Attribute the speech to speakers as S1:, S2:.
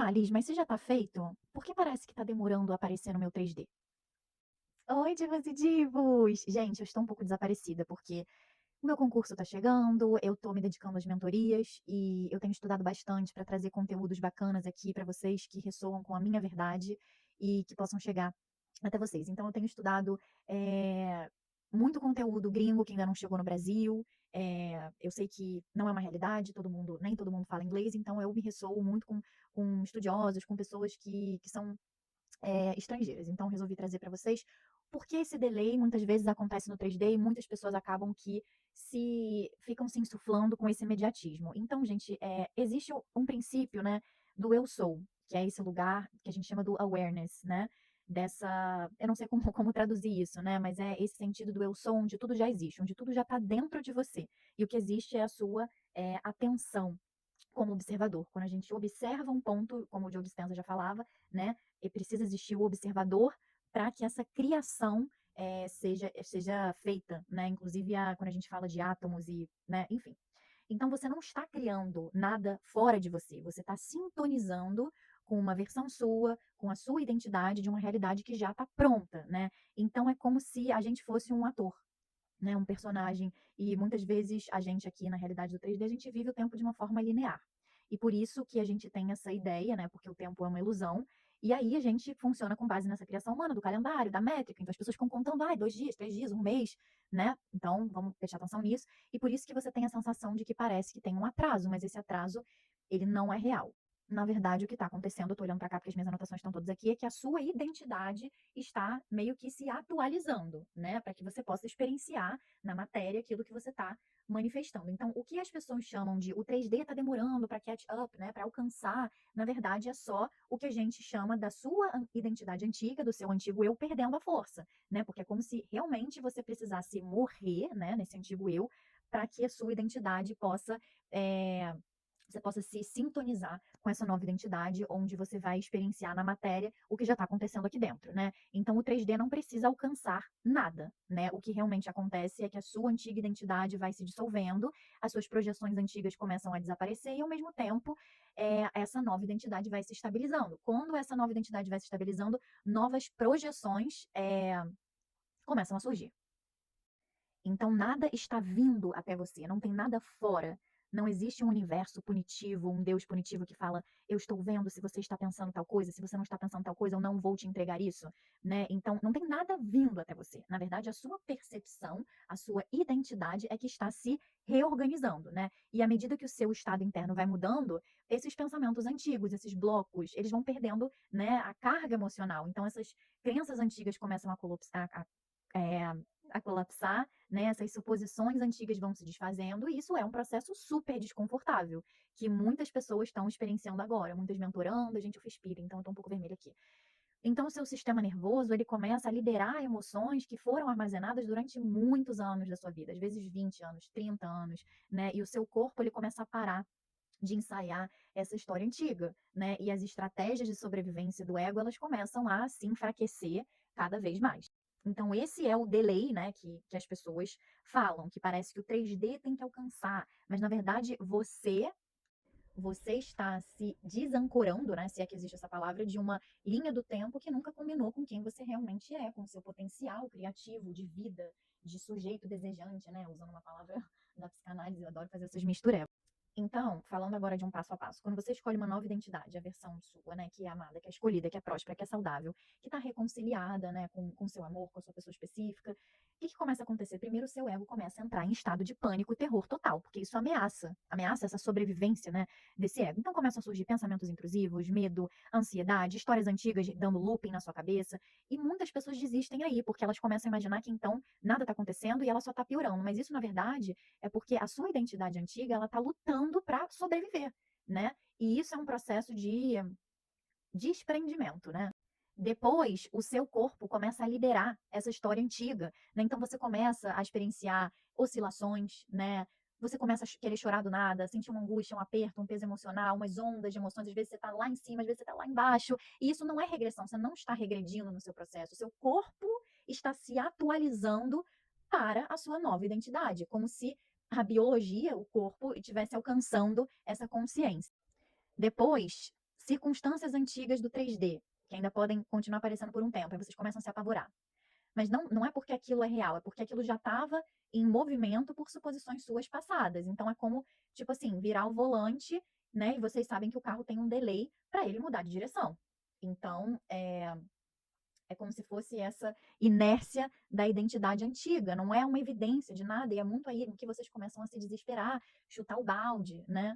S1: Tá, Liz, mas se já tá feito, por que parece que tá demorando a aparecer no meu 3D? Oi, divas e divos! Gente, eu estou um pouco desaparecida porque o meu concurso tá chegando, eu tô me dedicando às mentorias e eu tenho estudado bastante para trazer conteúdos bacanas aqui para vocês que ressoam com a minha verdade e que possam chegar até vocês. Então, eu tenho estudado muito conteúdo gringo que ainda não chegou no Brasil. Eu sei que não é uma realidade, nem todo mundo fala inglês, então eu me ressoo muito com estudiosos, com pessoas que são estrangeiras. Então, resolvi trazer para vocês porque esse delay muitas vezes acontece no 3D e muitas pessoas acabam que ficam se insuflando com esse imediatismo. Então, gente, existe um princípio, né, do eu sou, que é esse lugar que a gente chama do awareness, né? Eu não sei como traduzir isso, né? Mas é esse sentido do eu sou, onde tudo já existe, onde tudo já está dentro de você. E o que existe é a sua atenção como observador. Quando a gente observa um ponto, como o Joe Dispenza já falava, né, e precisa existir o observador para que essa criação seja feita, né? Inclusive quando a gente fala de átomos e, né, enfim. Então você não está criando nada fora de você, você está sintonizando com uma versão sua, com a sua identidade de uma realidade que já está pronta, né? Então é como se a gente fosse um ator, né, um personagem. E muitas vezes a gente aqui na realidade do 3D, a gente vive o tempo de uma forma linear. E por isso que a gente tem essa ideia, né, porque o tempo é uma ilusão, e aí a gente funciona com base nessa criação humana, do calendário, da métrica. Então as pessoas ficam contando, 2 dias, 3 dias, um mês, né? Então vamos prestar atenção nisso. E por isso que você tem a sensação de que parece que tem um atraso, mas esse atraso, ele não é real. Na verdade, o que está acontecendo, eu estou olhando para cá porque as minhas anotações estão todas aqui, é que a sua identidade está meio que se atualizando, né? Para que você possa experienciar na matéria aquilo que você está manifestando. Então, o que as pessoas chamam de o 3D está demorando para catch up, né? Para alcançar, na verdade, é só o que a gente chama da sua identidade antiga, do seu antigo eu perdendo a força, né? Porque é como se realmente você precisasse morrer, né? Nesse antigo eu, para que a sua identidade possa. Você possa se sintonizar com essa nova identidade, onde você vai experienciar na matéria o que já está acontecendo aqui dentro, né? Então, o 3D não precisa alcançar nada, né? O que realmente acontece é que a sua antiga identidade vai se dissolvendo, as suas projeções antigas começam a desaparecer e, ao mesmo tempo, essa nova identidade vai se estabilizando. Quando essa nova identidade vai se estabilizando, novas projeções começam a surgir. Então, nada está vindo até você, não tem nada fora. Não existe um universo punitivo, um Deus punitivo que fala: eu estou vendo se você está pensando tal coisa, se você não está pensando tal coisa, eu não vou te entregar isso, né? Então, não tem nada vindo até você. Na verdade, a sua percepção, a sua identidade é que está se reorganizando, né? E à medida que o seu estado interno vai mudando, esses pensamentos antigos, esses blocos, eles vão perdendo, né, a carga emocional. Então, essas crenças antigas começam é, a colapsar, né? Essas suposições antigas vão se desfazendo, e isso é um processo super desconfortável, que muitas pessoas estão experienciando agora, muitas mentorando, gente, eu respiro, então eu tô um pouco vermelha aqui. Então, o seu sistema nervoso, ele começa a liberar emoções que foram armazenadas durante muitos anos da sua vida, às vezes 20 anos, 30 anos, né? E o seu corpo, ele começa a parar de ensaiar essa história antiga, né? E as estratégias de sobrevivência do ego, elas começam a se enfraquecer cada vez mais. Então, esse é o delay, né, que as pessoas falam, que parece que o 3D tem que alcançar, mas na verdade você está se desancorando, né, se é que existe essa palavra, de uma linha do tempo que nunca combinou com quem você realmente é, com o seu potencial criativo, de vida, de sujeito desejante, né, usando uma palavra da psicanálise, eu adoro fazer essas misturebas. Então, falando agora de um passo a passo, quando você escolhe uma nova identidade, a versão sua, né, que é amada, que é escolhida, que é próspera, que é saudável, que está reconciliada, né, com seu amor, com a sua pessoa específica, o que começa a acontecer? Primeiro, o seu ego começa a entrar em estado de pânico e terror total, porque isso ameaça essa sobrevivência, né, desse ego. Então, começam a surgir pensamentos intrusivos, medo, ansiedade, histórias antigas dando looping na sua cabeça, e muitas pessoas desistem aí, porque elas começam a imaginar que então nada está acontecendo e ela só está piorando, mas isso, na verdade, é porque a sua identidade antiga, ela está lutando para sobreviver, né? E isso é um processo de desprendimento, né? Depois, o seu corpo começa a liberar essa história antiga, né? Então você começa a experienciar oscilações, né? Você começa a querer chorar do nada, sentir uma angústia, um aperto, um peso emocional, umas ondas de emoções. Às vezes você está lá em cima, às vezes você está lá embaixo. E isso não é regressão, você não está regredindo no seu processo. O seu corpo está se atualizando para a sua nova identidade, como se a biologia, o corpo, estivesse alcançando essa consciência. Depois, circunstâncias antigas do 3D, que ainda podem continuar aparecendo por um tempo, aí vocês começam a se apavorar. Mas não é porque aquilo é real, é porque aquilo já estava em movimento por suposições suas passadas. Então é como, tipo assim, virar o volante, né? E vocês sabem que o carro tem um delay para ele mudar de direção. Então, é como se fosse essa inércia da identidade antiga, não é uma evidência de nada, e é muito aí que vocês começam a se desesperar, chutar o balde, né?